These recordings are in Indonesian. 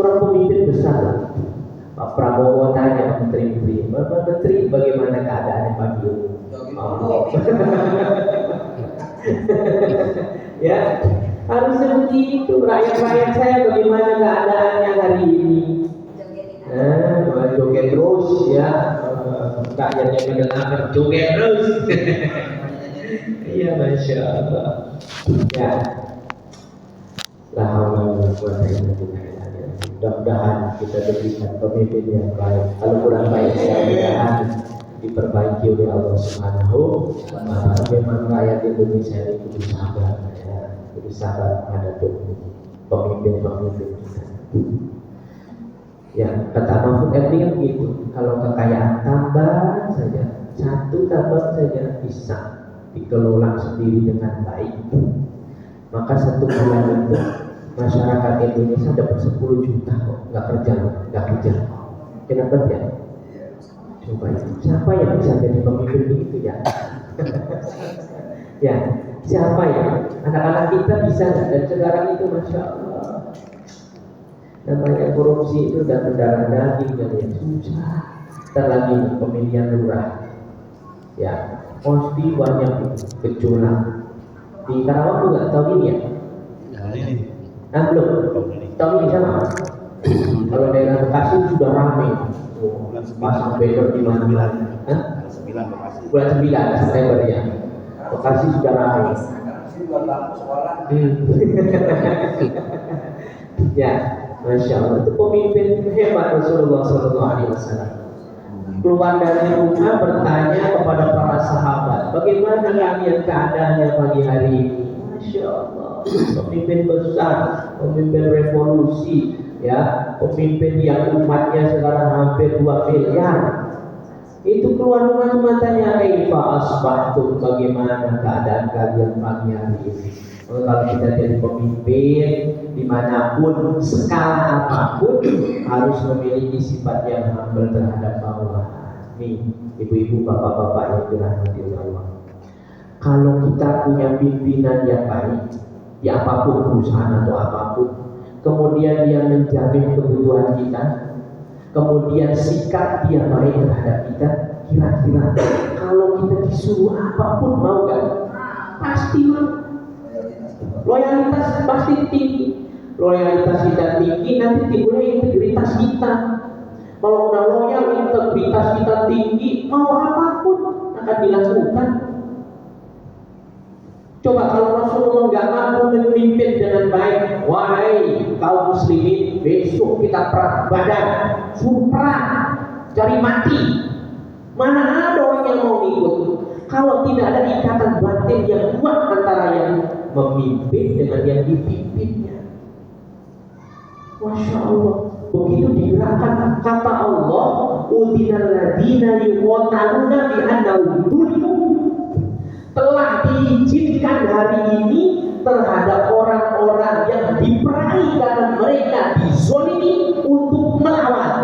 seorang pemimpin besar lah. Pak Prabowo tanya menteri-menteri, Bapak Menteri bagaimana keadaannya pagi ini? Ya, harusnya begitu. Rakyat-rakyat saya bagaimana keadaannya hari ini? Joget terus ya, rakyatnya mendengar joget terus. Iya, masya Allah. Ya, la haula wala quwwata illa billah. Mudah-mudahan kita diberikan pemimpin yang baik. Kalau kurang baik, mudah-mudahan diperbaiki oleh Allah Subhanahu wa Ta'ala. Memang rakyat Indonesia ini kudu sabar, ya, kudu sabar menghadapi pemimpin-pemimpin kita. Ya, kata Mahfud MD kan begitu. Kalau kekayaan tambah saja, satu tambah saja bisa dikelola sendiri dengan baik, maka satu bulan itu masyarakat Indonesia dapat 10 juta kok, nggak kerja. Kenapa ya? Coba itu. Siapa yang bisa jadi pemimpin begitu ya? Ya, siapa ya? Anak-anak kita bisa nggak? Dan sekarang itu masya Allah, namanya korupsi itu udah mendarah daging dan yang susah. Ntar lagi pemilihan lurah, ya, mesti banyak gejolak. Di Karawang juga tahun ini ya? Belum. Tahun ini sama. Kalau daerah Bekasi sudah ramai. Pasang banner di mana-mana. Bulan 9 September ya. Bekasi sudah ramai. Ya, masya Allah. Itu pemimpin hebat Rasulullah SAW. Keluar dari rumah bertanya kepada para sahabat, bagaimana kalian keadaannya pagi hari ini? Masya Allah. Pemimpin besar, pemimpin revolusi, ya, pemimpin yang umatnya sekarang hampir 2 miliar. Itu keluar rumah cuma tanya, kaifa asbahtum, bagaimana keadaan kalian pagi hari ini? Kalau kita jadi pemimpin dimanapun, skala apapun, harus memiliki sifat yang humble terhadap Allah. Nih, ibu-ibu, bapak-bapak yang dirahmati Allah. Kalau kita punya pimpinan yang baik, di apapun perusahaan atau apapun, kemudian dia menjamin kebutuhan kita, kemudian sikap dia baik terhadap kita, kira-kira kalau kita disuruh apapun mau gak? Pasti mau. Loyalitas pasti tinggi. Loyalitas kita tinggi, nanti timbulnya integritas kita. Kalau udah loyal, integritas kita tinggi, mau apapun akan dilakukan. Coba kalau Rasulullah nggak mampu memimpin dengan baik, wahai kaum muslimin, besok kita perang badan, suruh perang, cari mati. Mana ada orang yang mau ikut? Kalau tidak ada ikatan batin yang kuat antara yang memimpin dengan yang dipimpinnya. Masya Allah. Begitu digerakkan kata Allah, udinal ladina yuqataluna bi annahum zulimu. Telah diizinkan hari ini terhadap orang-orang yang diperangi karena mereka dizolimi untuk melawan.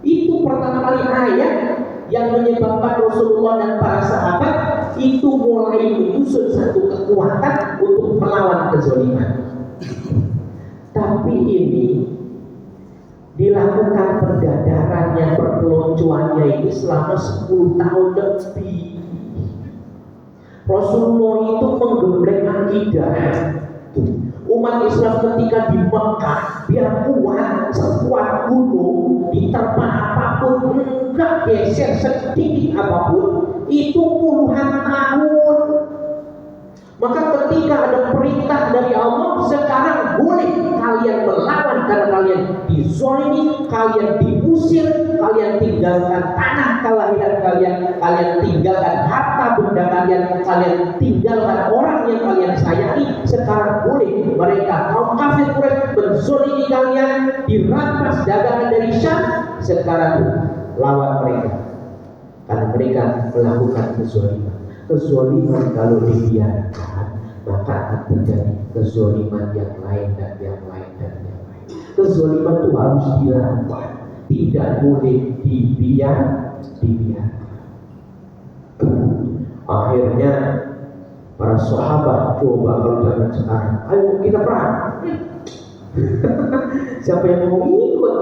Itu pertama kali ayat yang menyebabkan Rasulullah dan para sahabat itu mulai menyusun satu kekuatan untuk melawan kezoliman. Tapi ini dilakukan perdadarannya, perpeloncoannya ini selama 10 tahun lebih. Rasulullah itu menggembleng akidah. Umat Islam ketika di Mekah, biar kuat, sekuat gunung, diterpa apapun, enggak geser sedikit apapun, itu puluhan tahun. Maka ketika ada perintah dari Allah, sekarang boleh kalian melawan karena kalian dizolimi, kalian diusir, kalian tinggalkan tanah kelahiran kalian, kalian tinggalkan harta benda kalian, kalian tinggalkan orang yang kalian sayangi. Sekarang boleh mereka kaum kafir Quraisy menzolimi kalian, dirampas dagangan dari Syam. Sekarang lawan mereka karena mereka melakukan kezoliman. Kezoliman kalau dibiarkan, maka akan terjadi kezoliman yang lain dan yang lain dan yang lain. Kezoliman itu harus dilawan, tidak boleh dibiarkan. Akhirnya para sahabat coba kalau zaman sekarang, ayo kita perang. Siapa yang mau ikut?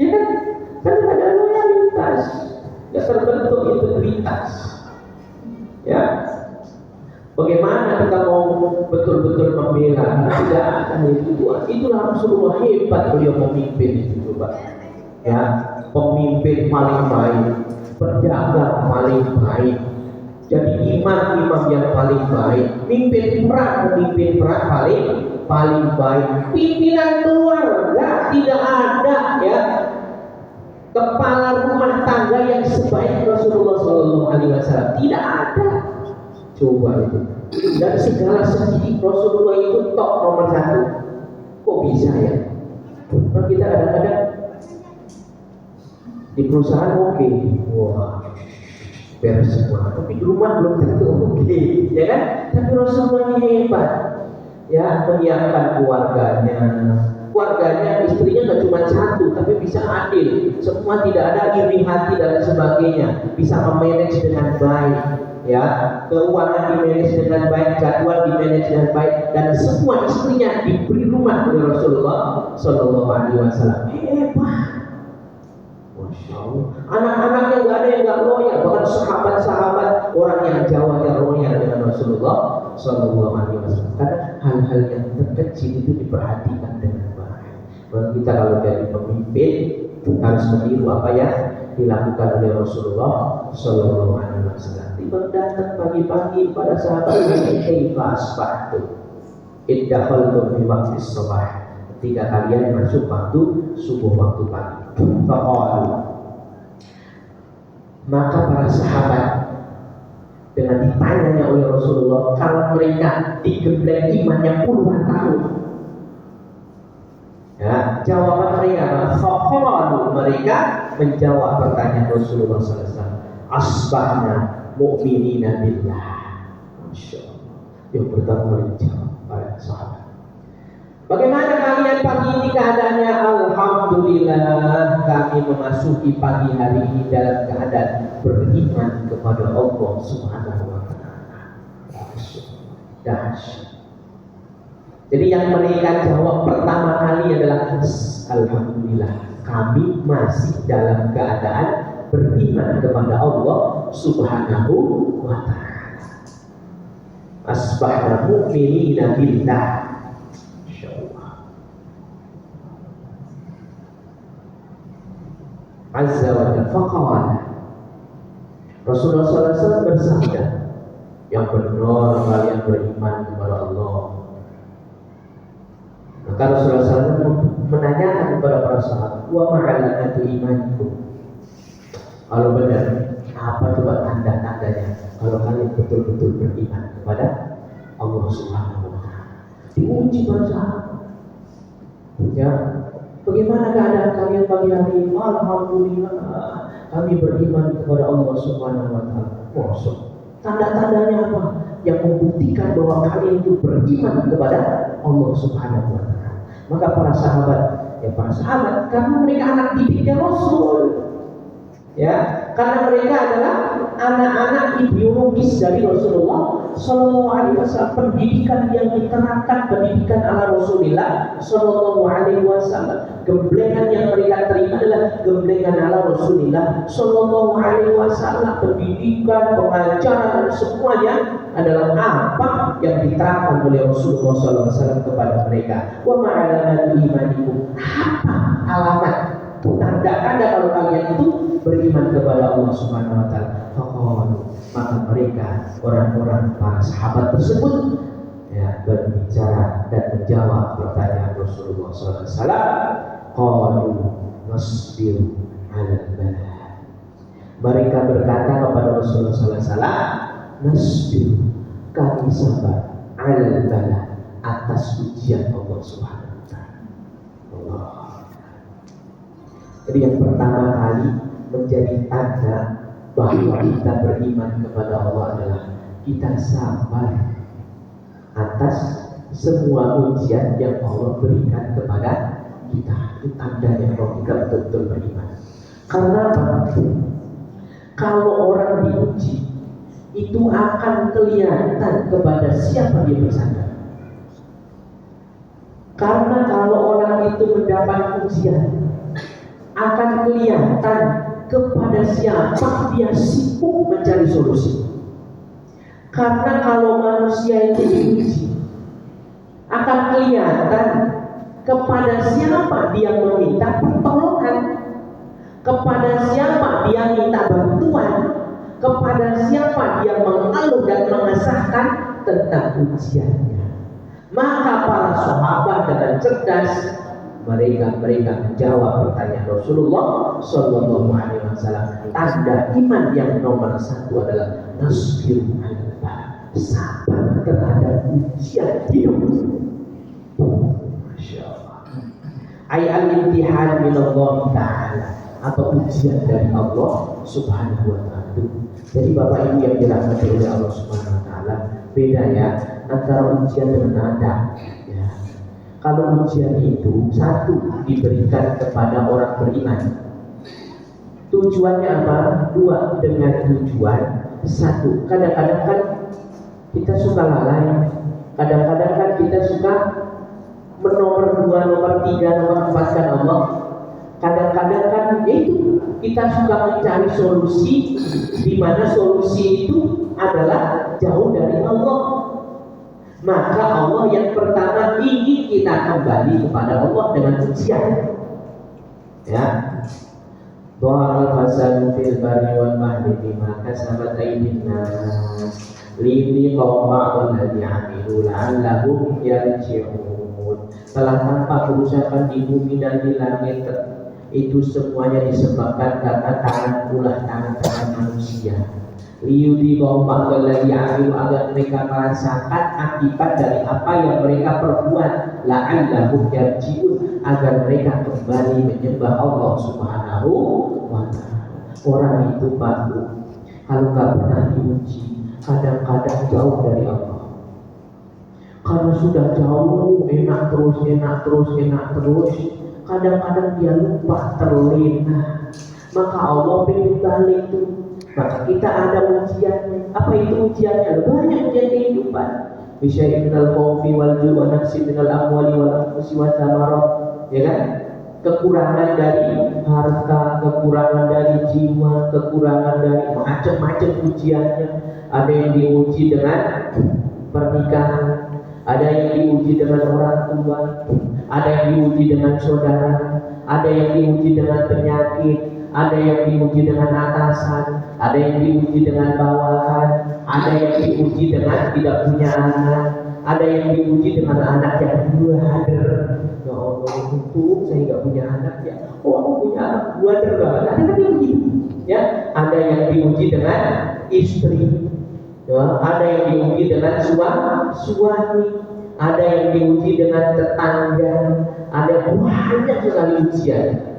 Ya kan? Kan ada loyalitas, nggak terbentuk integritas. Ya, bagaimana kita mau betul-betul membela? Tidak ada itu. Itulah Rasulullah hebat beliau memimpin itu, coba. Ya, pemimpin paling baik, pedagang paling baik. Jadi imam yang paling baik, pemimpin perang paling baik. Pimpinan keluarga tidak ada ya. Kepala rumah tangga yang sebaik Rasulullah SAW tidak ada. Coba itu. Dan segala segi Rasulullah itu top nomor 1. Kok bisa ya? Nah, kita kadang-kadang di perusahaan oke, wah beres semua. Tapi di rumah belum tentu oke, ya kan? Tapi Rasulullah ini hebat, ya, menyiapkan keluarganya, istrinya nggak cuma 1, tapi bisa adil, semua tidak ada iri hati dan sebagainya, bisa memanage dengan baik, ya, keuangan dimanage dengan baik, jadwal dimanage dengan baik, dan semua istrinya diberi rumah oleh Rasulullah Shallallahu Alaihi Wasallam. Hebat, Masya Allah. Anak-anaknya nggak ada yang nggak loyal, bahkan sahabat-sahabat orang yang Jawa yang loyal dengan Rasulullah Shallallahu Alaihi Wasallam. Karena hal-hal yang terkecil itu diperhatikan dengan kita kalau jadi pemimpin harus meniru apa yang dilakukan oleh Rasulullah Shallallahu Alaihi Wasallam. Tiba datang pagi-pagi pada sahabat kaifa asbahtum iddakhaltum fi waqti sabah. Ketika kalian masuk waktu subuh, waktu pagi. Faqalu, maka para sahabat dengan ditanyanya oleh Rasulullah kalau mereka digembleng imannya puluhan tahun. Ya, jawaban mereka adalah mereka menjawab pertanyaan Rasulullah SAW. Asbahna mu'minina billah. Masya Allah. Yang pertama menjawab para sahabat. Bagaimana kalian pagi ini keadaannya? Alhamdulillah, kami memasuki pagi hari ini dalam keadaan beriman kepada Allah Subhanahu wa Ta'ala. Dahsyat. Jadi yang mereka jawab pertama kali adalah alhamdulillah, kami masih dalam keadaan beriman kepada Allah Subhanahu wa Ta'ala. Asbahna mu'minina billah. Insyaallah. Azza wa Jalla faqala. Rasulullah SAW bersabda, yang benar kalian beriman kepada Allah. Maka Rasulullah SAW menanyakan kepada para sahabat, wa ma'alamatu imanikum. Kalau benar, apa coba tanda-tandanya kalau kalian betul-betul beriman kepada Allah Subhanahu wa Ta'ala? Diuji para sahabat. Ya, bagaimana keadaan kalian pagi hari ini? Alhamdulillah, kami beriman kepada Allah Subhanahu wa Ta'ala. Masuk. Tanda-tandanya apa? Yang membuktikan bahwa kalian itu beriman kepada Allah Subhanahu wa Ta'ala. Maka para sahabat karena mereka anak didiknya Rasul, ya, karena mereka adalah anak-anak ideologis dari Rasulullah Sallallahu Alaihi Wasallam. Pendidikan yang diterapkan, pendidikan ala Rasulullah Sallallahu Alaihi Wasallam. Gemblengan yang mereka terima adalah gemblengan ala Rasulullah Sallallahu Alaihi Wasallam. Pendidikan, pengajaran, semuanya adalah apa yang diterapkan oleh Rasulullah Sallallahu Alaihi Wasallam kepada mereka. Wa ma'alamatu imanikum. Apa alamat tanda-tanda kalau kalian itu beriman kepada Allah Subhanahu wa Ta'ala? Maka mereka orang-orang para sahabat tersebut ya, berbicara dan menjawab pertanyaan Rasulullah SAW. Qalu nasbir 'ala al-bala. Mereka berkata kepada Rasulullah SAW, nasbir, kami sabar 'ala al-bala, atas ujian Allah Subhanahu wa Ta'ala. Allah. Jadi yang pertama kali menjadi tanda bahwa kita beriman kepada Allah adalah kita sabar atas semua ujian yang Allah berikan kepada kita. Itu tandanya bahwa kita betul-betul beriman. Karena apa? Kalau orang diuji, itu akan kelihatan kepada siapa dia bersandar. Karena kalau orang itu mendapat ujian, akan kelihatan kepada siapa dia sibuk mencari solusi. Karena kalau manusia itu diuji, akan kelihatan kepada siapa dia meminta pertolongan, kepada siapa dia minta bantuan, kepada siapa dia mengeluh dan mengesahkan tentang ujiannya. Maka para sahabat dengan cerdas mereka menjawab pertanyaan Rasulullah Shallallahu Alaihi Wasallam. Tanda iman yang nomor satu adalah nasbiru al-bala, sabar terhadap ujian hidup. Masya Allah. Ay al-imtihan min Allah Ta'ala, atau ujian dari Allah Subhanahu Wa Taala. Jadi Bapak Ibu yang dirahmati oleh Allah Subhanahu Wa Taala, beda ya antara ujian dengan adab. Ya. Kalau ujian itu satu diberikan kepada orang beriman, tujuannya apa? Dua, dengan tujuan satu. Kadang-kadang kan kita suka lalai, kadang-kadang kan kita suka menomor dua, nomor tiga, nomor empatkan Allah. Kadang-kadang kan itu kita suka mencari solusi, di mana solusi itu adalah jauh dari Allah. Maka Allah yang pertama ingin kita kembali kepada Allah dengan ujian. Ya. Dhahara al-fasadu fil barri wal bahri bima kasabat aydin nas liqaw ba'dalladzi 'amilu la'allahum yarji'un. Telah tampak kerusakan di bumi dan di langit, itu semuanya disebabkan karena tangan manusia. Liyudi bahwa ba'dalladzi 'amilu, agar mereka merasakan akibat dari apa yang mereka perbuat, la'allahum yarji'un, agar mereka kembali menyembah Allah Subhanahu wa Ta'ala. Orang itu baru kalau nggak pernah diuji, kadang-kadang jauh dari Allah. Karena sudah jauh, enak terus, kadang-kadang dia lupa, terlena. Maka Allah pengen balik tuh. Maka kita ada ujiannya. Apa itu ujiannya? Banyak ujian kehidupan. Bisyai minal khawfi wal ju' wa nafsi minal amwali wal anfusi wa thamarat. Ya kan? Kekurangan dari harta, kekurangan dari jiwa, kekurangan dari macam-macam ujiannya. Ada yang diuji dengan pernikahan, ada yang diuji dengan orang tua, ada yang diuji dengan saudara, ada yang diuji dengan penyakit, ada yang diuji dengan atasan, ada yang diuji dengan bawahan, ada yang diuji dengan tidak punya anak, ada yang diuji dengan anak yang buader. Ya Allah, untung saya nggak punya anak ya. Oh, aku punya anak buader banget. Ada yang diuji, ya. Ada yang diuji dengan istri, ya. Ada yang diuji dengan suami, ada yang diuji dengan tetangga, ada banyak sekali ujian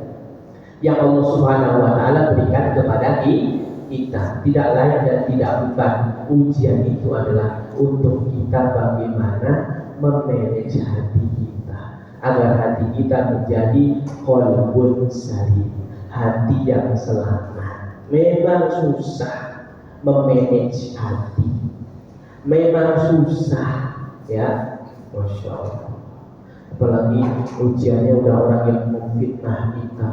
yang Allah Subhanahu wa Ta'ala berikan kepada kita. Tidak lain dan tidak bukan, ujian itu adalah untuk kita bagaimana memanage hati kita, agar hati kita menjadi qalbun salim, hati yang selamat. Memang susah memanage hati, memang susah, ya, Masya Allah. Apalagi ujiannya udah orang yang memfitnah kita,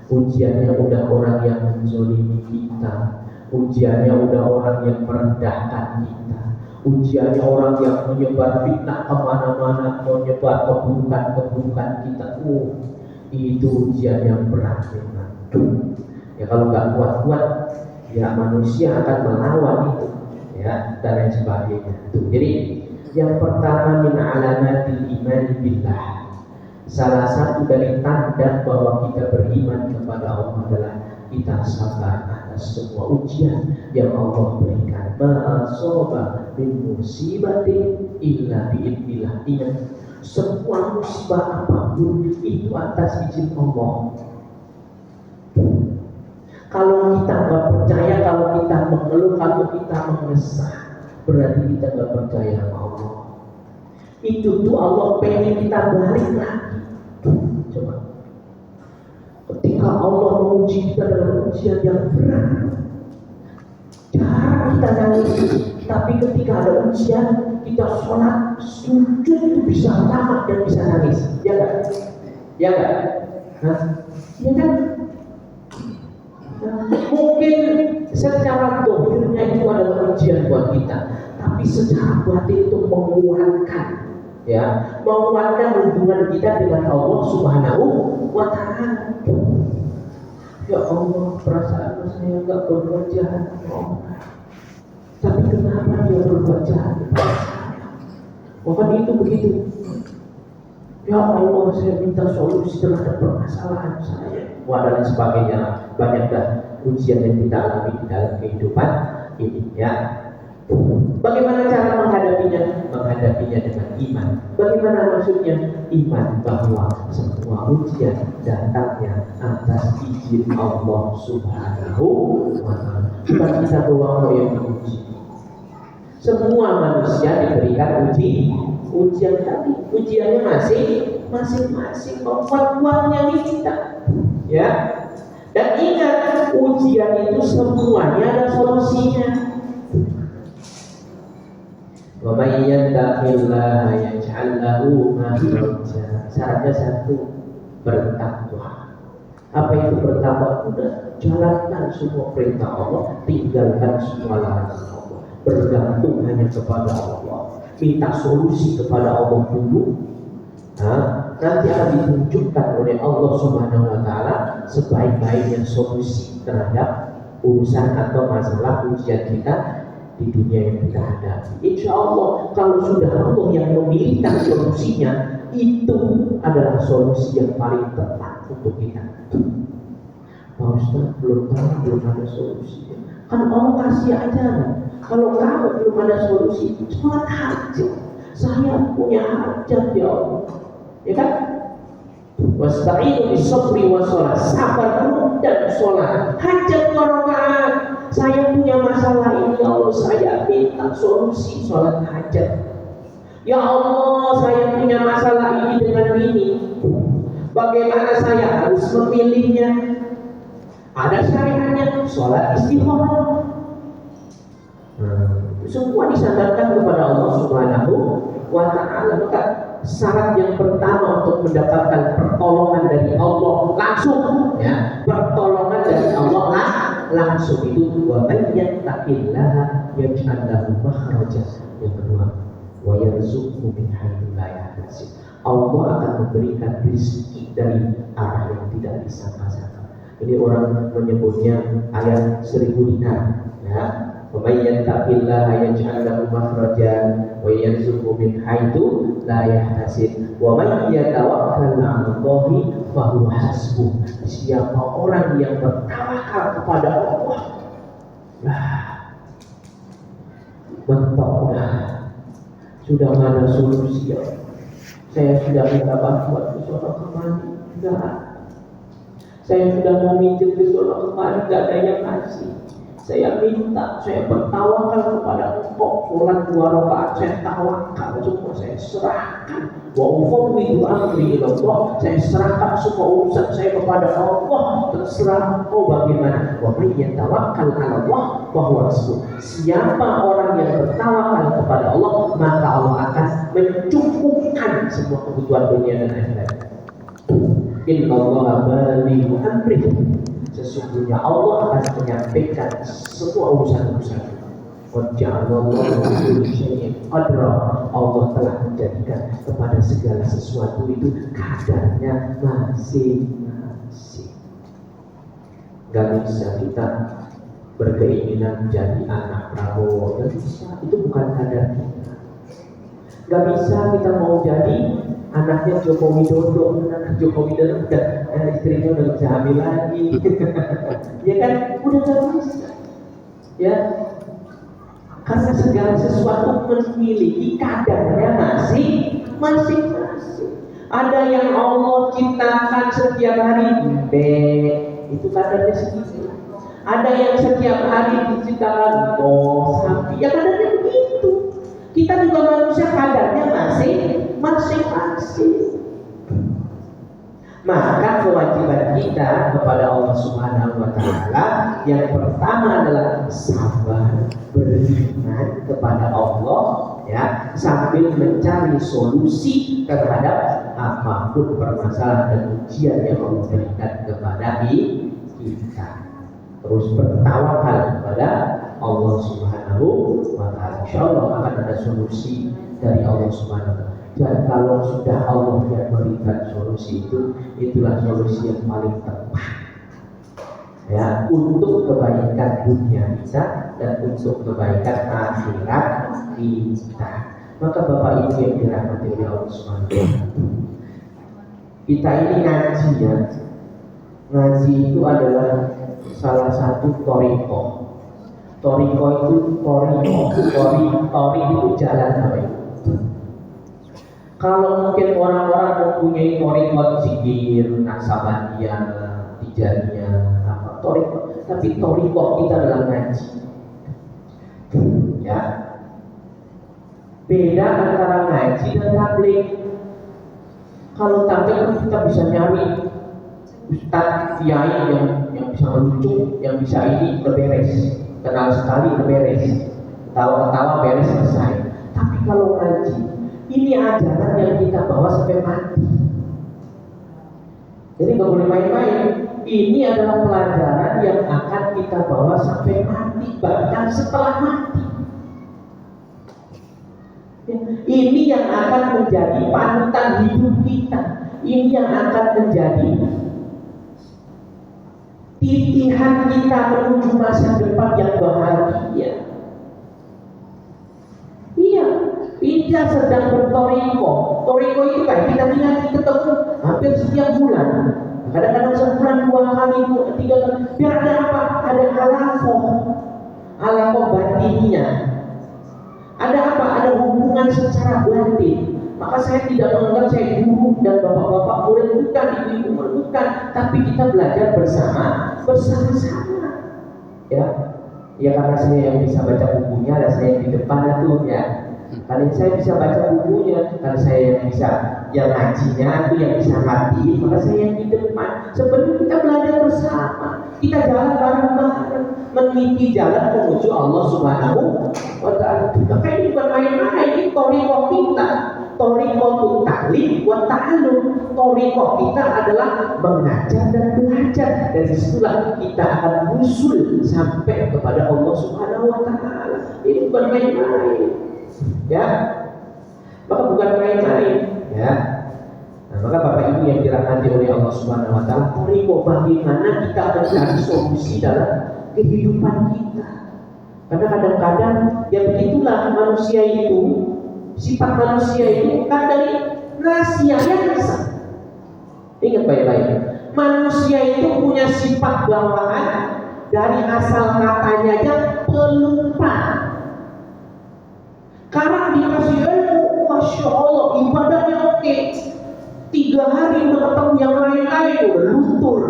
ujiannya udah orang yang menzolimi kita, ujiannya udah orang yang merendahkan kita, ujiannya orang yang menyebar fitnah kemana-mana, menyebar keburukan kita. Itu ujian yang berat memang. Ya kalau nggak kuat-kuat, ya manusia akan melawan itu, ya, dan lain sebagainya. Jadi yang pertama, min alamatil iman billah, salah satu dari tanda bahwa kita beriman kepada Allah adalah kita sabar atas semua ujian yang Allah berikan. Ma'asoba min musibatin illa bi'idillah. Ingat, semua musibah apapun itu atas izin Allah. Kalau kita nggak percaya, kalau kita mengeluh, kalau kita mengesah, berarti kita nggak percaya sama Allah. Itu tuh Allah pengen kita balik lagi. Coba, ketika Allah menguji kita dalam ujian yang berat, jarang kita nangis. Tapi ketika ada ujian, kita sholat sujud itu bisa tamat dan bisa nangis, ya kan? Ya enggak? Hah? Ya kan? Mungkin secara dohirnya itu adalah ujian buat kita, tapi secara batin itu menguatkan, ya, menguatkan hubungan kita dengan Allah Subhanahu wa Ta'ala. Ya Allah, perasaan saya nggak berbuat jahat, tapi kenapa dia berbuat jahat? Bahkan itu begitu. Ya Allah, saya minta solusi terhadap permasalahan saya. Wah, dan sebagainya. Banyak dah ujian yang kita alami di dalam kehidupan ini, ya. Bagaimana cara menghadapinya? Menghadapinya dengan iman. Bagaimana maksudnya? Iman bahwa semua ujian datangnya atas izin Allah Subhanahu wa Ta'ala. Bukan kita doang yang diuji. Semua manusia diberikan ujian tadi. Ujiannya masing-masing kemampuannya kita, ya. Dan ingat, ujian itu semuanya ada solusinya. Wa may yattaqillaha yaj'al lahu makhraja. Syaratnya satu, bertakwa. Apa itu bertakwa? Udah, jalankan semua perintah Allah, tinggalkan semua larangan Allah. Bergantung hanya kepada Allah. Minta solusi kepada Allah dulu. Nanti akan ditunjukkan oleh Allah Subhanahu wa Ta'ala sebaik-baiknya solusi terhadap urusan atau masalah ujian kita di dunia yang kita hadapi. Insya Allah, kalau sudah Allah yang memilihkan solusinya, itu adalah solusi yang paling tepat untuk kita. Pak Ustaz, belum ada solusi. Kan Allah kasih ajaran. Kalau kamu belum ada solusi, sholat hajat. Saya punya hajat, ya Allah. Ya kan? Wasta'inu bis-sabri was-shalah. Sabar dulu dan sholat. Hajat warokat. Saya punya masalah ini, ya Allah. Saya minta solusi sholat hajat. Ya Allah, saya punya masalah ini dengan ini. Bagaimana saya harus memilihnya? Ada syariatnya, sholat istikharah. Semua disandarkan kepada Allah Subhanahu wa Ta'ala. Maka syarat yang pertama untuk mendapatkan pertolongan dari Allah langsung, ya, pertolongan dari Allah langsung itu wa may yattaqillaha yaj'al lahu makhraja. Yang kedua, wa yarzuqhu min haitsu la yahtasib. Allah akan memberikan rezeki dari arah yang tidak disangka-sangka. Ini orang menyebutnya ayat 1000 dinar, ya. Wa may yattaqillaha yaj'al lahu makhrajan wa yarzuqhu min haitsu la yahtasib wa may yatawakkal 'ala Allahi fa huwa hasbuh. Siapa orang yang bertawakal kepada Allah, mentok sudah nggak ada solusi, ya. Saya sudah minta bantuan ke sono kemari, enggak. Saya sudah mau minjem ke sono kemari, enggak ada yang ngasih. Saya minta, saya bertawakal kepada Engkau. Sholat 2 rakaat saya tawakal, semua saya serahkan. Wa ufawwidu amri ila Allah. Saya serahkan semua urusan saya kepada Allah. Terserah Engkau bagaimana. Wa may yatawakkal 'ala Allah fa huwa hasbuh. Siapa orang yang bertawakal kepada Allah, maka Allah akan mencukupkan semua kebutuhan dunia dan akhirat. Innallaha balighu amrihi. Sesungguhnya Allah akan menyampaikan semua urusan-urusan. Allah telah menjadikan kepada segala sesuatu itu kadarnya masing-masing. Gak bisa kita berkeinginan menjadi anak Prabowo, gak bisa. Itu bukan kadar kita. Gak bisa kita mau jadi anaknya Joko Widodo. Anak Joko Widodo istrinya udah bisa hamil lagi. Ya kan, udah gak bisa, ya. Karena segala sesuatu memiliki kadarnya masing-masing. Ada yang Allah ciptakan setiap hari, itu kadarnya segitu. Ada yang setiap hari diciptakan sapi, ya kadarnya begitu. Kita juga manusia, kadarnya masing-masing. Maka kewajiban kita kepada Allah Subhanahu wa Ta'ala yang pertama adalah sabar, beriman kepada Allah, ya, sambil mencari solusi terhadap apapun apapun permasalahan dan ujian yang Allah berikan kepada kita, terus bertawakal kepada Allah Subhanahu wa Ta'ala. Insyaallah akan ada solusi dari Allah Subhanahu wa Ta'ala. Dan kalau sudah Allah yang berikan solusi itu, itulah solusi yang paling tepat ya, untuk kebaikan dunia kita dan untuk kebaikan akhirat kita. Maka Bapak Ibu yang dirahmati oleh Allah Subhanahu wa Ta'ala, kita ini ngaji ya. Ngaji itu adalah salah satu toriko. Toriko itu tori itu jalan apa itu? Kalau mungkin orang-orang mempunyai toriko zikir, naksabandiyah, tijaniyah, apa toriko, tapi toriko kita adalah ngaji. Ya. Beda antara ngaji dan tabligh. Kalau tabligh kita bisa nyari ustaz kiai yang bisa melucu, yang bisa ini beres, kenal sekali beres, ketawa-ketawa beres selesai. Tapi kalau ngaji, ini ajaran yang kita bawa sampai mati. Jadi nggak boleh main-main. Ini adalah pelajaran yang akan kita bawa sampai mati, bahkan setelah mati. Ini yang akan menjadi panutan hidup kita. Ini yang akan menjadi titihan kita menuju masa depan yang bahagia. Iya, kita sedang bertoriko. Toriko itu kan kita ketemu hampir setiap bulan. Kadang-kadang sebulan 2 kali, 3 kali. Biar ada apa? Ada alakoh batinnya. Ada apa? Ada hubungan secara batin. Maka saya tidak menganggap saya guru dan bapak-bapak murid, bukan, ibu-ibu murid, bukan, tapi kita belajar bersama-sama. Ya karena saya yang bisa baca bukunya dan saya yang di depan itu ya. Karena saya bisa baca bukunya, karena saya yang bisa yang ngajinya itu yang bisa hati, maka saya yang di depan. Sebenarnya kita belajar bersama, kita jalan bareng-bareng, meniti jalan menuju Allah Subhanahu wa Ta'ala. Maka ini bukan main-main, ini toriko kita. Toriko ta'lim wa ta'allum. Toriko kita adalah mengajar dan belajar. Dan disitulah kita akan musul sampai kepada Allah Subhanahu wa Ta'ala. Ini bukan main-main. Ya, maka bukan main-main. Ya. Nah, maka Bapak Ibu yang dirahmati oleh Allah Subhanahu wa Ta'ala, toriko bagaimana kita mencari solusi dalam kehidupan kita. Karena kadang-kadang ya begitulah manusia itu, sifat manusia itu bukan dari rahasia biasa. Ingat baik-baik, manusia itu punya sifat bawaan dari asal katanya aja pelupa. Karena dikasih ilmu, Masya Allah, ibadahnya oke. 3 hari udah ketemu yang lain-lain, udah luntur.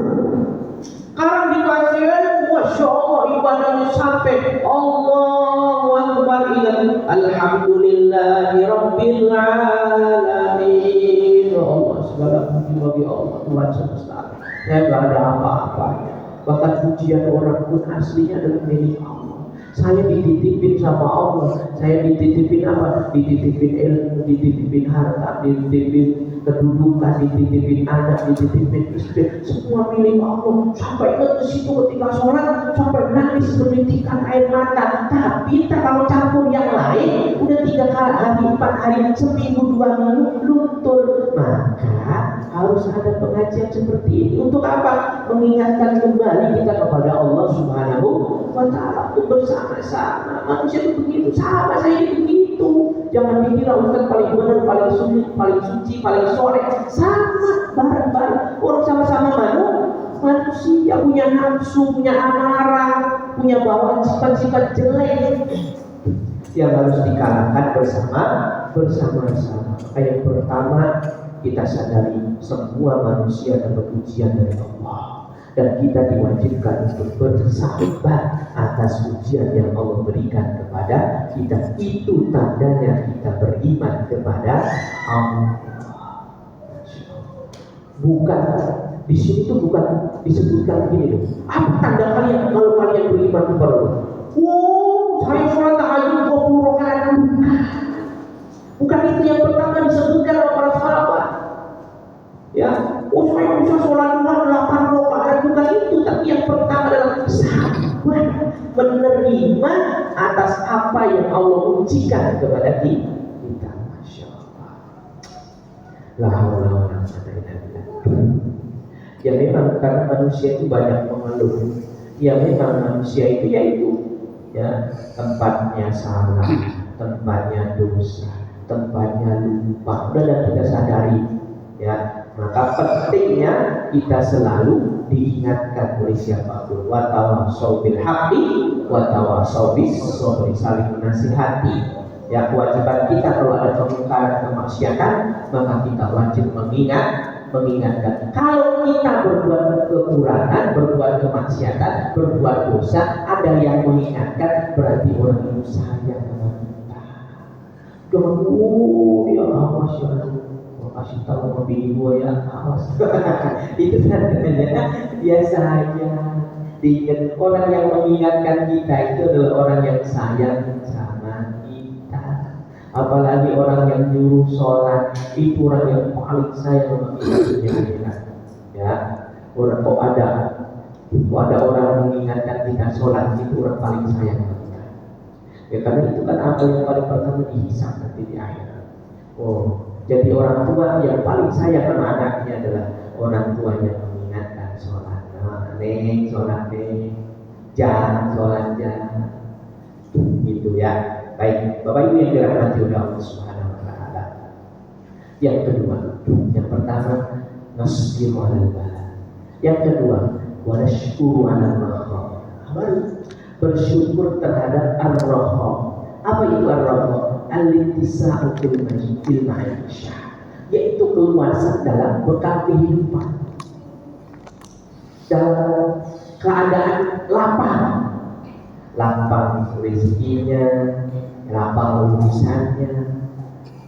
Sekarang dikasih ilmu, Masya Allah, ibadahnya sampai Allahu Akbar, ingat Alhamdulillahi Rabbil Alamin. Ya Allah, segala puji bagi Allah Tuhan semesta. Saya gak ada apa-apanya. Bahkan pujian orang pun aslinya adalah milik Allah. Saya dititipin sama Allah. Saya dititipin apa? Dititipin ilmu, dititipin harta, dititipin kedudukan, dititipin anak, dititipin istri. Semua milik Allah. Sampai ke situ ketika sholat, sampai nangis menitikan air mata. Tapi kalau campur yang lain, udah 3 hari, 4 hari, seminggu, 2 minggu, luntur. Maka harus ada pengajian seperti ini. Untuk apa? Mengingatkan kembali kita kepada Allah Subhanahu wa Ta'ala, untuk bersama-sama. Manusia itu begitu, sama saya itu begitu. Jangan dikira Ustaz paling benar, paling suci, paling soleh. Sama, bareng-bareng. Orang sama-sama manusia, punya nafsu, punya amarah, punya bawaan sifat-sifat jelek yang harus dikalahkan bersama-sama. Yang pertama, kita sadari semua manusia dapat ujian dari Allah, dan kita diwajibkan untuk bersabar atas ujian yang Allah berikan kepada kita. Itu tandanya kita beriman kepada Allah. Bukan di sini tuh bukan disebutkan begini loh. Apa tanda kalian kalau kalian beriman kepada Allah? Saya sholat tahajud 20 rakaat. Bukan itu yang pertama disebutkan oleh para sahabat. Ya, saya bisa sholat 8 rakaat bukan itu, tapi yang pertama adalah sabar menerima atas apa yang Allah ujikan kepada kita. Masya Allah. La haula wa la quwwata illa billah. Ya memang karena manusia itu banyak mengeluh. Ya memang manusia itu yaitu ya tempatnya salah, tempatnya dosa, tempatnya lupa. Udah kita sadari ya. Maka pentingnya kita selalu diingatkan oleh siapapun. Wa tawassaw bil haqqi wa tawassaw bis sabri, saling menasihati. Ya, kewajiban kita kalau ada kemungkaran, kemaksiatan, maka kita wajib mengingatkan. Kalau kita berbuat kekurangan, berbuat kemaksiatan, berbuat dosa, ada yang mengingatkan, berarti orang itu sayang sama kita. Jangan dia awas ya, kasih tahu sama bini gua ya, awas. Itu tandanya dia sayang. Orang yang mengingatkan kita itu adalah orang yang sayang sama kita. Apalagi orang yang nyuruh sholat, itu orang yang paling sayang sama kita. Ya, orang kok ada orang mengingatkan kita sholat, itu orang paling sayang sama kita. Ya karena itu kan apa yang paling pertama dihisab nanti di akhirat. Jadi orang tua yang paling sayang sama anaknya adalah orang tua yang mengingatkan sholat. Neng sholat neng, jangan sholat jangan, gitu ya. Baik, Bapak Ibu yang dirahmati oleh Allah Subhanahu Wa Taala. Yang kedua, yang pertama nasbiru alal bala. Yang kedua, wa nashkuru alal raha. Bersyukur terhadap ar-raha. Apa itu ar-raha? Al-intisa'u fil ma'isyah, yaitu keluasan dalam bekal kehidupan, dalam keadaan lapang rezekinya, lapang urusannya.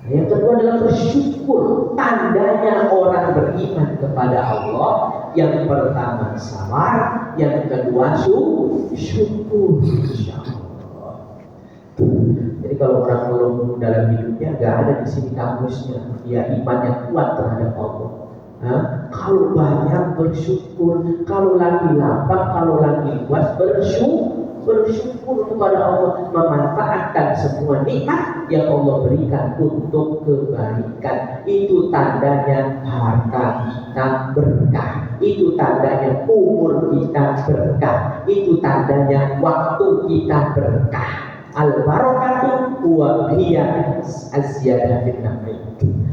Yang kedua adalah bersyukur, tandanya orang beriman kepada Allah. Yang pertama sabar, yang kedua syukur. Jadi kalau orang belum dalam hidupnya, nggak ada di sini kamusnya dia imannya kuat terhadap Allah. Kalau banyak bersyukur, kalau lagi lapang, kalau lagi luas bersyukur kepada Allah, memanfaatkan semua nikmat yang Allah berikan untuk kebaikan. Itu tandanya harta kita berkah, itu tandanya umur kita berkah, itu tandanya waktu kita berkah. Al-barakatu huwa hiya az-ziyadah fil naf'i.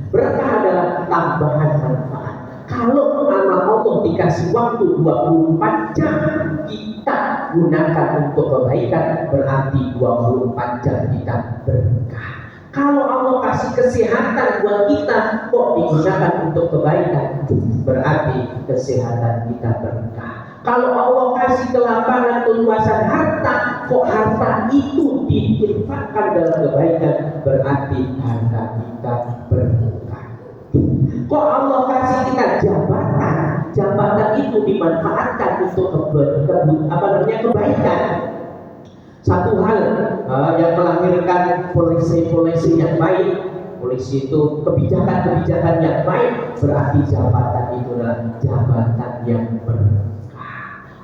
Berkah adalah tambahan manfaat. Kalau nama Allah dikasih waktu 24 jam kita gunakan untuk kebaikan, berarti 24 jam kita berkah. Kalau Allah kasih kesehatan buat kita kok digunakan untuk kebaikan, berarti kesehatan kita berkah. Kalau Allah kasih kelapangan, keluasan harta, kok harta itu diinfakkan dalam kebaikan, berarti harta kita berkah. Kok Allah kasih kita jabatan itu dimanfaatkan untuk kebaikan. Satu hal yang melahirkan polisi yang baik, polisi itu kebijakan yang baik, berarti jabatan itu adalah jabatan yang berkah.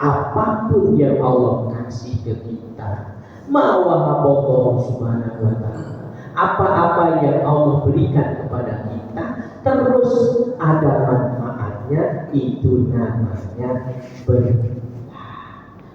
Apapun yang Allah kasih ke kita, mawahaballahu subhanahu wa ta'ala, apa-apa yang Allah berikan kepada kita, terus ada manfaatnya, itu namanya berkah.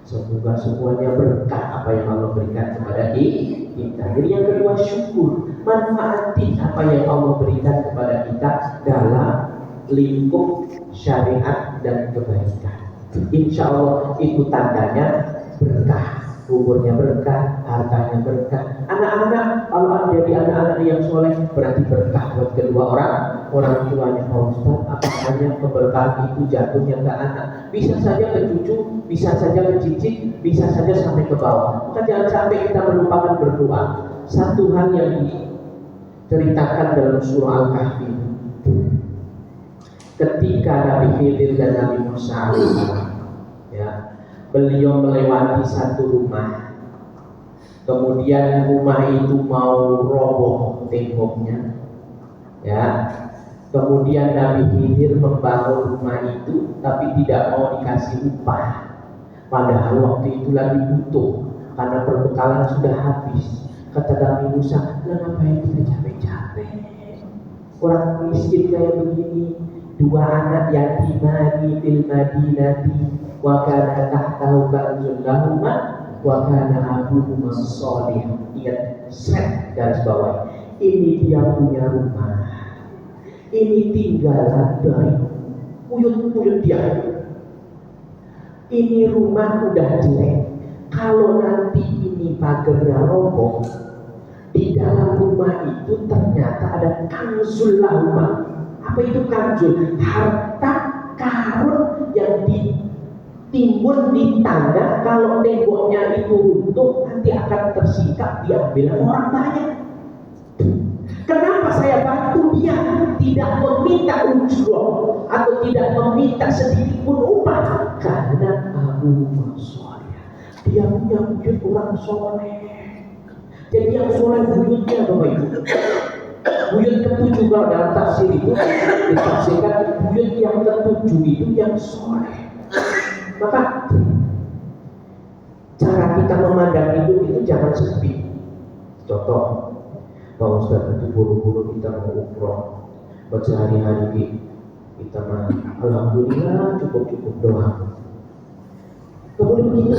Semoga semuanya berkah apa yang Allah berikan kepada kita. Jadi yang kedua syukur, manfaati apa yang Allah berikan kepada kita dalam lingkup syariat dan kebaikan. Insya Allah itu tandanya berkah, umurnya berkah, hartanya berkah. Anak-anak, kalau jadi anak-anak yang soleh berarti berkah buat kedua orang tuanya. Pak Ustaz, apakah keberkahan itu jatuhnya ke anak? Bisa saja ke cucu, bisa saja ke cicit, bisa saja sampai ke bawah. Maka jangan sampai kita melupakan berdoa. Satu hal yang diceritakan dalam surah Al-Kahfi, ketika Nabi Khidir dan Nabi Musa ya, beliau melewati satu rumah, kemudian rumah itu mau roboh temboknya, ya, Kemudian Nabi Khidir membangun rumah itu, tapi tidak mau dikasih upah. Padahal waktu itu lagi butuh, karena perbekalan sudah habis. Kata Nabi Musa, ngapain kita capek-capek? Orang miskin kayak begini, dua anak yatimani fil madinati, wa kana tahtahu kanzun lahuma, wa kana abuhuma sholih. Ingat, set garis bawah. Ini dia punya rumah. Ini tinggalan dari puyut-puyut dia. Ini rumah udah jelek. Kalau nanti ini pagarnya roboh, di dalam rumah itu ternyata ada kanzul lahuma. Apa itu kanzul? Harta karun yang ditimbun di tanah. Kalau temboknya itu runtuh, nanti akan tersikap diambil orang banyak. Kenapa saya bantu dia? Tidak meminta ujroh atau tidak meminta sedikit pun upah, karena Abu Soleh dia punya wujud orang soleh. Jadi yang soleh wujudnya Bapak Ibu. Wujud ketujuh kalau dalam tafsir itu ditafsirkan wujud yang ketujuh itu yang soleh. Maka cara kita memandang hidup itu jangan sempit. Contoh, Pak Ustadz itu buru-buru kita mau umroh, buat sehari-hari kita mah alhamdulillah cukup doang. Kemudian kita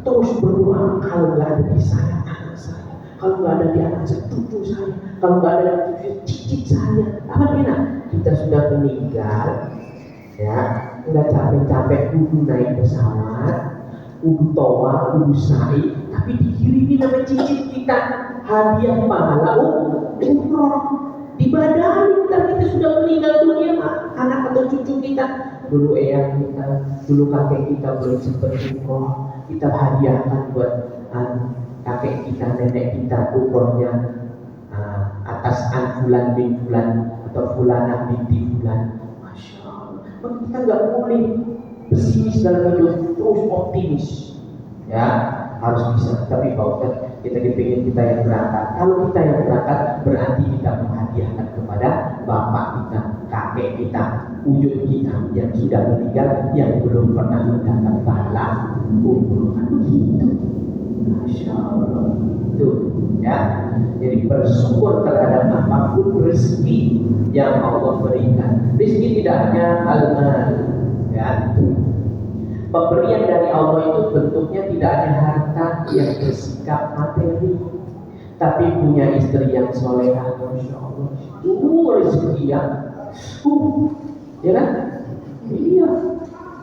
terus berdoa, kalau nggak ada di saya anak saya, kalau nggak ada di anak saya cucu saya, kalau nggak ada di cucu cicit saya, apa enak? Kita sudah meninggal, ya nggak capek-capek kudu naik pesawat, kudu toa, kudu sa'i, tapi dikirimi nama cicit kita hadiah pahala umroh. Dibadani ntar kita sudah meninggal dunia, anak atau cucu kita, dulu eyang kita, dulu kakek kita belum sempat umroh, kita hadiahkan buat kakek kita, nenek kita umrohnya atas bulan bin bulan atau bulanah binti bulan. Masya Allah. Maka kita nggak boleh pesimis dalam hidup, terus optimis, ya harus bisa. Tapi Pak Ustadz, kita dipingin kita yang berangkat. Kalau kita yang berangkat, berarti kita menghadiahkan kepada bapak kita, kakek kita, wujud kita yang sudah meninggal, yang belum pernah mendapat pahala umroh. Begitu. Masya Allah. Itu, ya. Jadi bersyukur terhadap apapun rezeki yang Allah berikan. Rezeki tidak hanya al-mal, ya. Pemberian dari Allah itu bentuknya tidak ada harta yang bersikap materi, tapi punya istri yang solehah, Masya Allah, itu rezeki yang ya kan? Iya,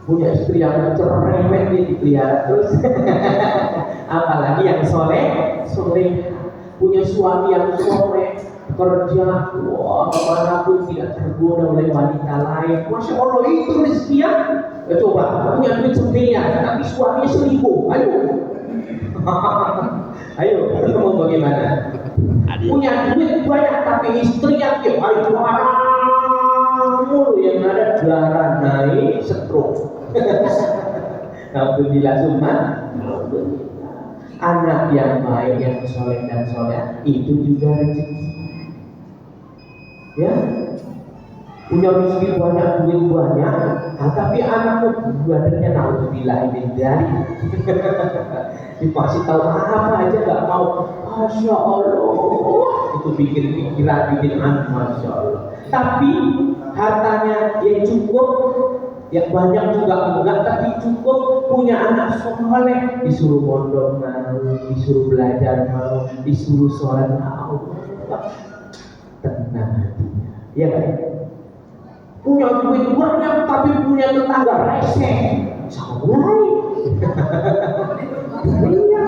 punya istri yang cerewet dipelihara terus. Apalagi yang soleh, punya suami yang soleh, kerja, wah kemanapun tidak tergoda oleh wanita lain. Masya Allah, itu rezeki yang coba punya duit sembilan, tapi suaminya selingkuh. Ayo, mau bagaimana? Punya duit banyak, tapi istri yang yang ada darah naik, stroke. Alhamdulillah summa. Anak yang baik, yang soleh dan soleh, itu juga rezeki. Ya, punya rezeki banyak, duit banyak, tapi anakmu badannya naudzubillah min dzalik. Dikasih tahu apa aja nggak mau. Masya Allah, itu bikin pikiran, bikin anak, Masya Allah. Tapi hartanya yang cukup, yang banyak juga enggak, tapi cukup, punya anak soleh, disuruh mondok mau, disuruh belajar mau, disuruh sholat mau, tenang hatinya, ya kan? Punya duit banyak tapi punya tetangga reseh, sama lain. Iya,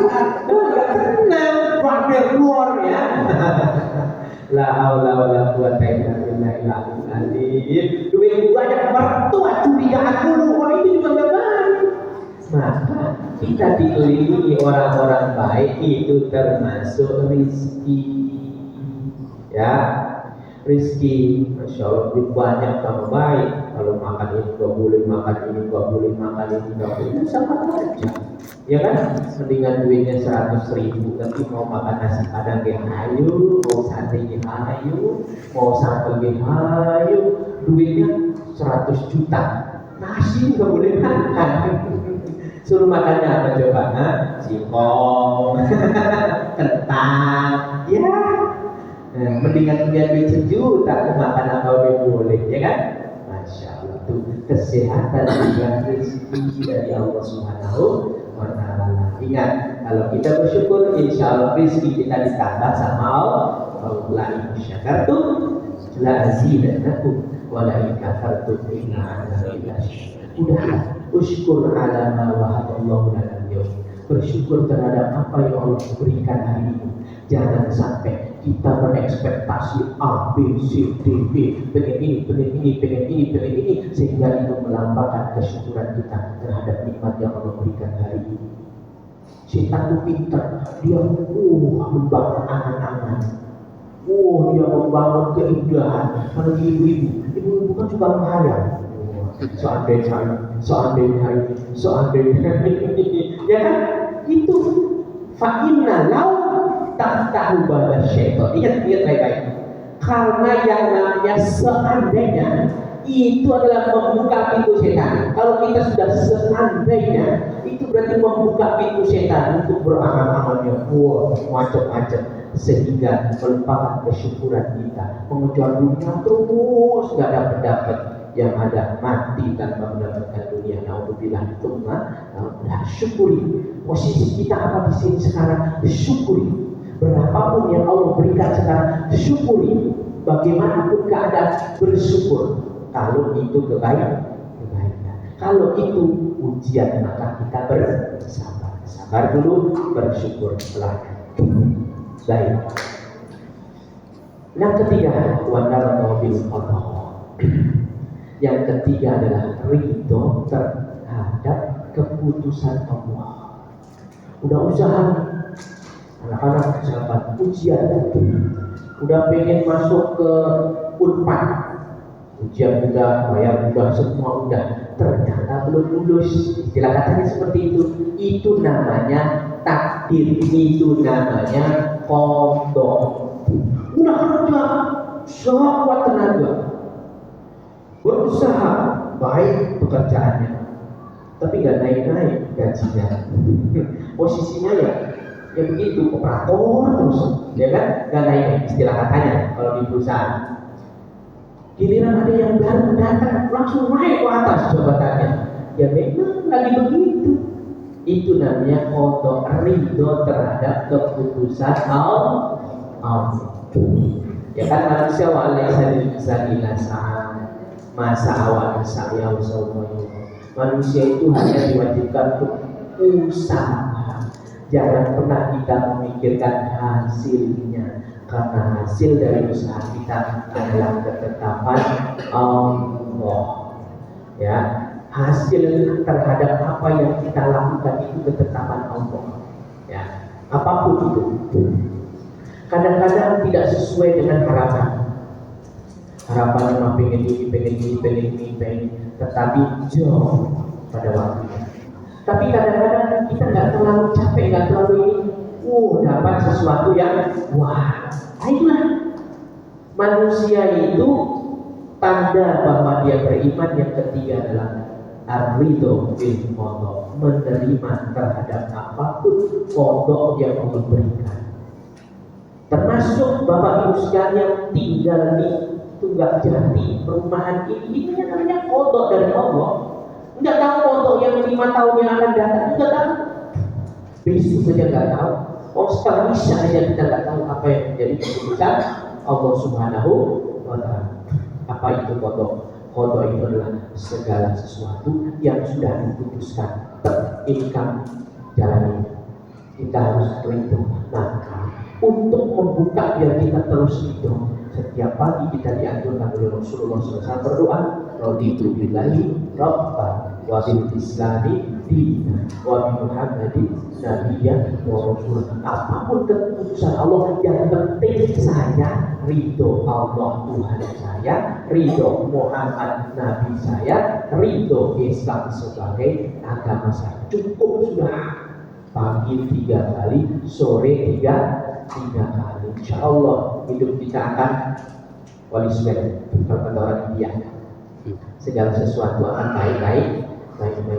enggak tenang, pamer keluar ya. La haula wala quwata illa billah. Duit banyak mertua curigaan dulu, orang itu juga enggak baik. Maka kita dikelilingi orang-orang baik itu termasuk rezeki. Ya, rezeki, Masya Allah, duit banyak sama baik. Kalau makan ini gak boleh, makan ini gak boleh, makan ini gak boleh, sama aja. Ya kan? Mendingan duitnya 100.000 tapi mau makan nasi padang ge hayu, mau sate ge hayu, mau sambal ge hayu, duitnya 100 juta. Nasi nggak boleh makan. Suruh makannya apa coba? Singkong, kentang, ya. Mendingan punya duit 1 juta makan apa boleh, ya kan? Masya Allah, itu kesehatan dan rezeki dari Allah Subhanahu wa Ta'ala. Ingat, kalau kita bersyukur, insya Allah rezeki kita ditambah sama Allah. La in syakartum la azidannakum wa la in kafartum inna adzabi lasyadid. Udah, usykur ala ma wahaballahu lana al-yawm. Bersyukur terhadap apa yang Allah berikan hari ini. Jangan sampai kita berekspektasi A, B, C, D, B, pengen ini, pengen ini, pengen ini, pengen ini, sehingga itu melampaukan kesyukuran kita terhadap nikmat yang Allah berikan hari ini. Setan itu pintar, dia membangun angan-angan, dia membangun keindahan. Kalau ibu-ibu kan juga menghayal. Seandainya ini, ya kan? Itu fa'inna lau tak tahu bahwa syaitan. Ingat baik-baik. Karena yang namanya seandainya itu adalah membuka pintu setan. Kalau kita sudah seandainya, itu berarti membuka pintu setan untuk berangan-angannya, macam-macam, sehingga melupakan kesyukuran kita, mengejar dunia terus, nggak dapat. Yang ada mati tanpa mendapatkan dunia. Naudzubillah, itu syukuri. Posisi kita apa di sini sekarang, syukuri. Berapapun yang Allah berikan sekarang, syukuri. Bagaimanapun keadaan, bersyukur. Kalau itu kebaikan. Kalau itu ujian, maka kita bersabar. Sabar dulu, bersyukur belakang. Baik. Yang ketiga, wanara bil qada. Yang ketiga adalah ridho terhadap keputusan Allah. Udah usaha, anak-anak sahabat ujian, udah pengen masuk ke Unpad, ujian udah, bayar udah, semua udah, ternyata belum lulus. Istilah katanya seperti itu. Itu namanya takdir, itu namanya kodok. Udah kerja, sekuat tenaga, berusaha baik pekerjaannya, tapi nggak naik gajinya. Posisinya ya begitu, operator terus, ya kan, nggak naik istilah katanya kalau di perusahaan. Giliran ada yang baru datang langsung naik ke atas jabatannya, ya memang lagi begitu. Itu namanya kodok, ridho terhadap keputusan Allah. Ya kan, manusia walaisa lillahi masa awal saya manusia itu hanya diwajibkan untuk usaha. Jangan pernah kita memikirkan hasilnya, karena hasil dari usaha kita adalah ketetapan Allah. Ya, hasil terhadap apa yang kita lakukan itu ketetapan Allah. Ya, apapun itu. Kadang-kadang tidak sesuai dengan harapan. Harapannya mah pengen ini, tetapi jauh pada waktunya. Tapi kadang-kadang kita nggak terlalu capek, nggak terlalu ini, dapat sesuatu yang itulah manusia itu tanda bahwa dia beriman. Yang ketiga adalah ar-ridho bil qada, menerima terhadap apapun qada yang Allah berikan. Termasuk Bapak Ibu sekalian tinggal di Tunggak Jati, perumahan ini yang namanya kodok dari Allah. Enggak tahu kodok yang 5 tahun yang akan datang, enggak tahu. Besok saja enggak tahu. Setelah Isya saja kita enggak tahu apa yang menjadi keputusan Allah Subhanahu wa Ta'ala. Apa itu kodok? Kodok itu adalah segala sesuatu yang sudah diputuskan. Ini kami jalani. Kita harus ridho. Maka untuk membuka biar kita terus ridho, setiap pagi kita dianjurkan oleh Rasulullah SAW berdoa, raditu billahi rabban wa bil islami dinan wa bi Muhammadin nabiyyan wa rasulan. Apapun keputusan Allah, yang penting saya ridho Allah Tuhan saya, ridho Muhammad Nabi saya, ridho Islam sebagai agama saya. Cukup sudah. pagi 3 kali, sore 3 kali. Insya Allah hidup kita akan walismen, kalau kata orang India. Segala sesuatu akan baik-baik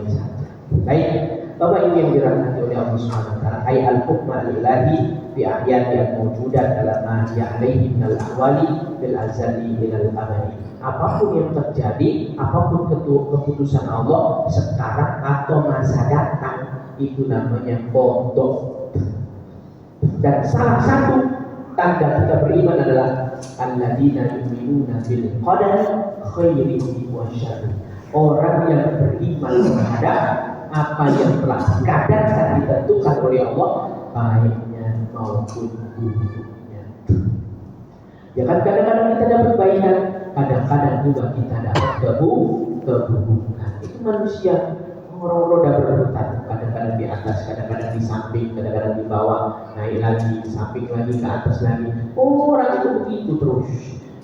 saja. Baik, Bapak Ibu yang dirahmati oleh Allah Subhanahu wa taala, ay al-hukm al-ilahi bi ahyani al-mawjudat dalam ma alaihi min al-ahwali bil azali ila al-abadi. Apapun yang terjadi, apapun keputusan Allah sekarang atau masa datang, itu namanya kodok. Dan salah satu tanda kita beriman adalah alladzina yu'minuna bil qadar khairihi wa syarrihi. Orang yang beriman terhadap apa yang telah dikadarkan ditentukan oleh Allah, baiknya maupun buruknya. Ya kan, kadang-kadang kita dapat kebaikan, kadang-kadang juga kita dapat keburukan. Itu manusia, orang roda berputar, kadang-kadang di atas, kadang-kadang di samping, kadang-kadang di bawah, naik lagi, di samping lagi, ke atas lagi. Orang itu begitu terus.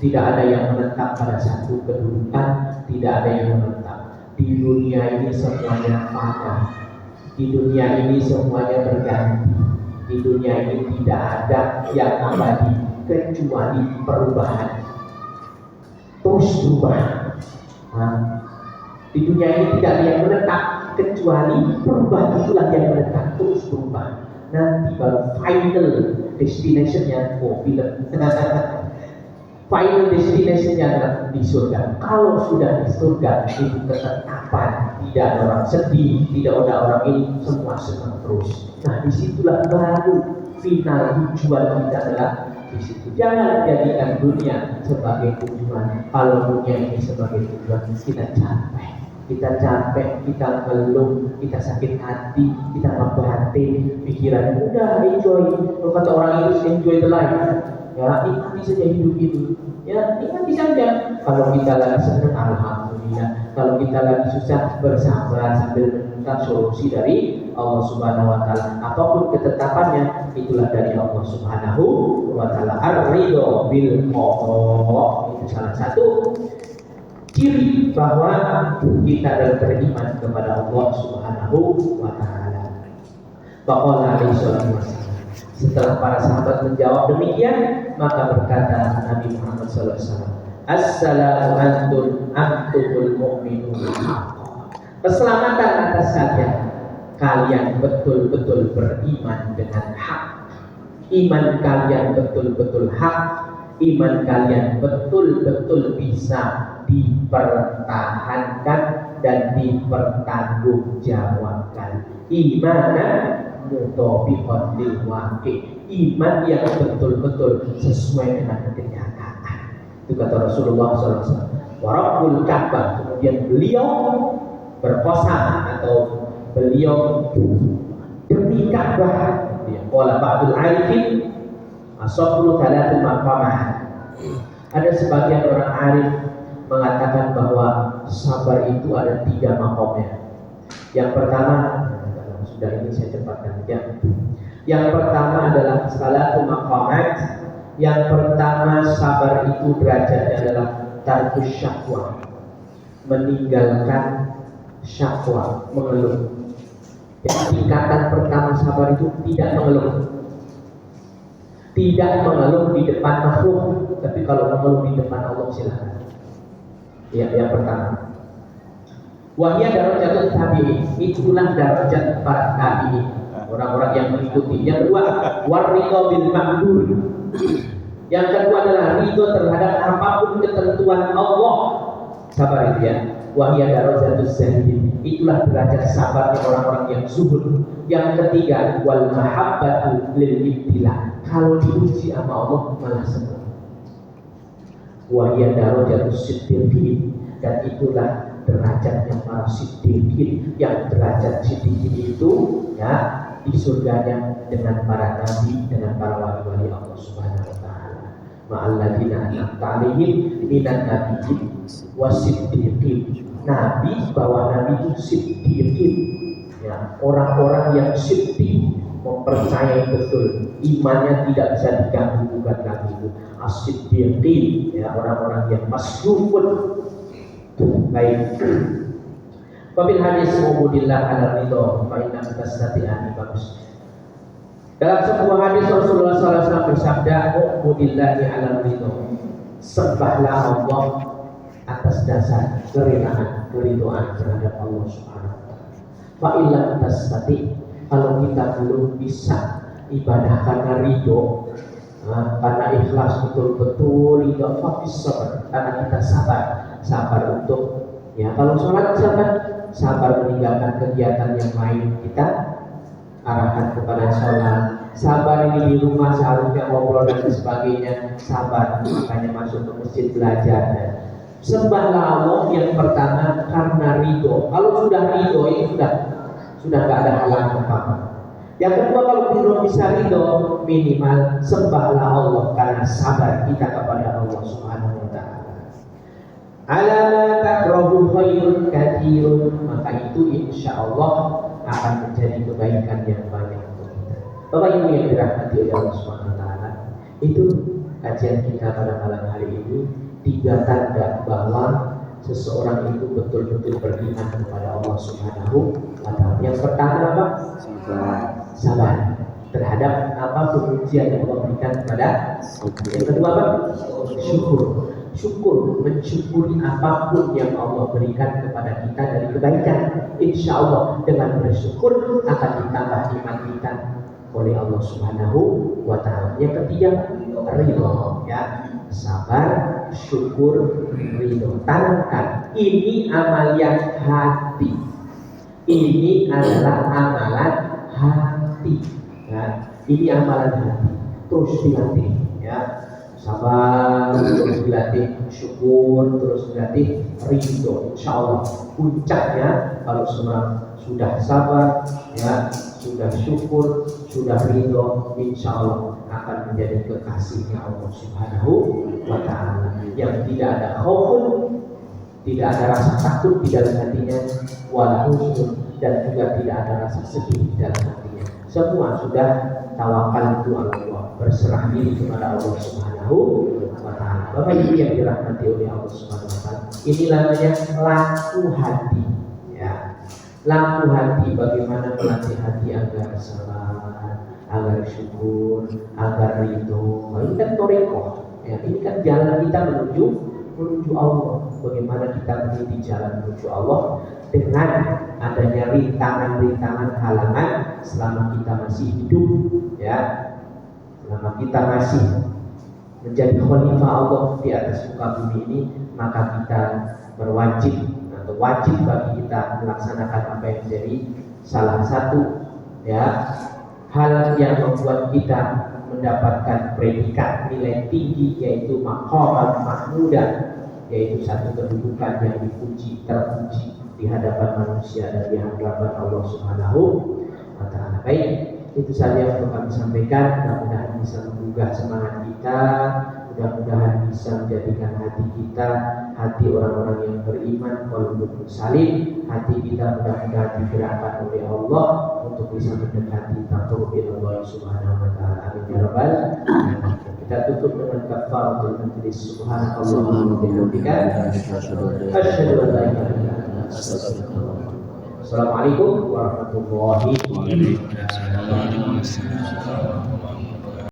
Tidak ada yang menetap pada satu kedudukan, tidak ada yang menetap. Di dunia ini semuanya fana. Di dunia ini semuanya berganti. Di dunia ini tidak ada yang abadi kecuali perubahan. Terus berubah. Di dunia ini tidak ada yang menetap kecuali perubahan, itulah yang menetap, terus berubah. Nanti baru final destination-nya film. Final destination-nya adalah di surga. Kalau sudah di surga, itu ketetapan, tidak ada orang sedih, tidak ada orang ini, semua senang terus. Nah, disitulah baru final tujuan kita adalah di situ. Jangan jadikan dunia sebagai tujuan. Kalau dunia ini sebagai tujuan, kita capek, kita ngeluh, kita sakit hati, kita memprihatin, pikiran udah enjoy. Kalau kata orang itu enjoy the life. Ya, nikmati saja hidup ini. Ya, nikmati saja. Kalau kita lagi senang, alhamdulillah. Kalau kita lagi susah, bersabar sambil meminta solusi dari Allah Subhanahu wa taala. Apapun ketetapannya, itulah dari Allah Subhanahu wa taala. Ar-ridho bil qada. Itu salah satu ciri bahwa kita adalah beriman kepada Allah Subhanahu wa taala. Faqala alaihi salatu wassalam. Setelah para sahabat menjawab demikian, maka berkata Nabi Muhammad SAW, Assalamu antumul mu'minun. Keselamatan atas kalian, kalian betul-betul beriman dengan hak. Iman kalian betul-betul hak. Iman kalian betul-betul bisa dipertahankan dan dipertanggungjawabkan. Imanan mutabiqan lil waqi', iman yang betul-betul sesuai dengan kenyataan. Itu kata Rasulullah SAW. Wa rabbul Ka'bah, kemudian beliau berkosa atau beliau demi Ka'bah. Qala ba'dul 'arifin asabru thalathu maqamah. Ada sebagian orang arif mengatakan bahwa sabar itu ada 3 maqamnya. Yang pertama, sudah ini saya cepatkan saja. Yang pertama adalah salatu maqamat. Yang pertama sabar itu derajatnya adalah tarkus syakwa, meninggalkan syakwa, mengeluh. Jadi tingkatan pertama sabar itu tidak mengeluh. Tidak mengeluh di depan makhluk, tapi kalau mengeluh di depan Allah silakan. Ya, yang pertama. Wahya darajatut tabi'in, itulah darajat para tabi'in, orang-orang yang mengikuti. Yang kedua, warridho bil ma'dur. Yang kedua adalah ridho terhadap apapun ketentuan Allah. Sabar itu ya. Wahya darajatut zahidin, itulah derajat sabarnya orang-orang yang zuhud. Yang ketiga, wal mahabbatu lil ibtila. Kalau diuji sama Allah malah senang. Wahya darajatut siddiqin, dan itulah derajatnya para siddiqin, yang derajat siddiqin itu ya di surganya dengan para nabi, dengan para wali-wali Allah Subhanahu wa taala. Ma'alladzina an'amta 'alaihim minan nabiyyin wasiddiqin. Nabi, bahwa nabi itu siddiqin. Ya, orang-orang yang siddiq, mempercayai betul, imannya tidak bisa diganggu gugat lagi itu. As-siddiqin, ya, orang-orang yang masyhur. Baik. Wabil hadis ubudillah ala ridho fa inna tastati'ani bagus. Dalam sebuah hadis Rasulullah SAW bersabda, ubudillahi ala ridho, sembahlah Allah atas dasar kerelaan, keridhaan terhadap Allah Subhanahu wa taala. Fa illam tastati, kalau kita belum bisa ibadah karena ridho, karena ikhlas betul-betul ridho, faqis sabar, karena kita sabar untuk kalau sholat sabar meninggalkan kegiatan yang lain, kita arahkan kepada sholat. Sabar ini di rumah seharusnya ngobrol dan sebagainya, sabar makanya masuk ke masjid belajar. Sembahlah Allah yang pertama karena ridho. Kalau sudah ridho ini sudah nggak ada halangan apa-apa. Yang kedua, kalau belum bisa ridho, minimal sembahlah Allah karena sabar kita kepada Allah Subhanahu wa taala. Ala ma takrahu khairun katsirun, maka itu insya Allah akan menjadi kebaikan yang banyak untuk kita. Bapak Ibu yang dirahmati oleh Allah Subhanahu wa taala, itu kajian kita pada malam hari ini, 3 tanda bahwa seseorang itu betul-betul beriman kepada Allah Subhanahu wa taala. Yang pertama apa? Sabar terhadap apapun ujian yang Allah berikan kepada. Yang kedua apa? Syukur, mensyukuri apapun yang Allah berikan kepada kita dari kebaikan. Insya Allah dengan bersyukur akan ditambah iman kita oleh Allah Subhanahu wa taala. Yang ketiga, ridho, sabar, syukur, ridho. Tanamkan, ini amalan hati. Ini adalah amalan hati. Ini amalan hati. Terus dilatih, sabar, terus dilatih syukur, terus dilatih ridho. Insya Allah puncaknya kalau seorang sudah sabar, sudah syukur, sudah ridho, insya Allah akan menjadi kekasihnya Allah Subhanahu wa taala, yang tidak ada khaufun, tidak ada rasa takut di dalam hatinya, wala huzun, dan juga tidak ada rasa sedih di dalam hatinya. Semua sudah tawakal itu Allah, berserah diri kepada Allah Subhanahu wa taala. Bapak Ibu yang dirahmati oleh Allah Subhanahu wa taala, ini namanya lampu hati, lampu hati. Bagaimana melatih hati agar sabar, agar syukur, agar ridho. Ini kan toreko, ini kan jalan kita menuju Allah. Bagaimana kita meniti jalan menuju Allah dengan adanya rintangan-rintangan, halangan selama kita masih hidup, selama kita masih menjadi khalifah Allah di atas muka bumi ini, maka kita berwajib atau wajib bagi kita melaksanakan apa yang menjadi salah satu hal yang membuat kita mendapatkan predikat nilai tinggi, yaitu maqaman mahmudah, yaitu satu kedudukan yang dipuji, terpuji di hadapan manusia dan di hadapan Allah Subhanahu wa taala. Baik, itu saja yang kami sampaikan. Mudah-mudahan bisa menggugah semangat kita, mudah-mudahan bisa menjadikan hati kita hati orang-orang yang beriman, qalbun salim. Hati kita mudah-mudahan digerakkan oleh Allah untuk bisa mendekati taqarrub ila Allah Subhanahu wa taala. Amin ya rabbal alamin. Kita tutup dengan kafaratul majlis. Subhanallah wa bihamdika, asyhadu an la ilaha illa anta, astaghfiruka wa atubu ilaik. Assalamualaikum warahmatullahi wabarakatuh.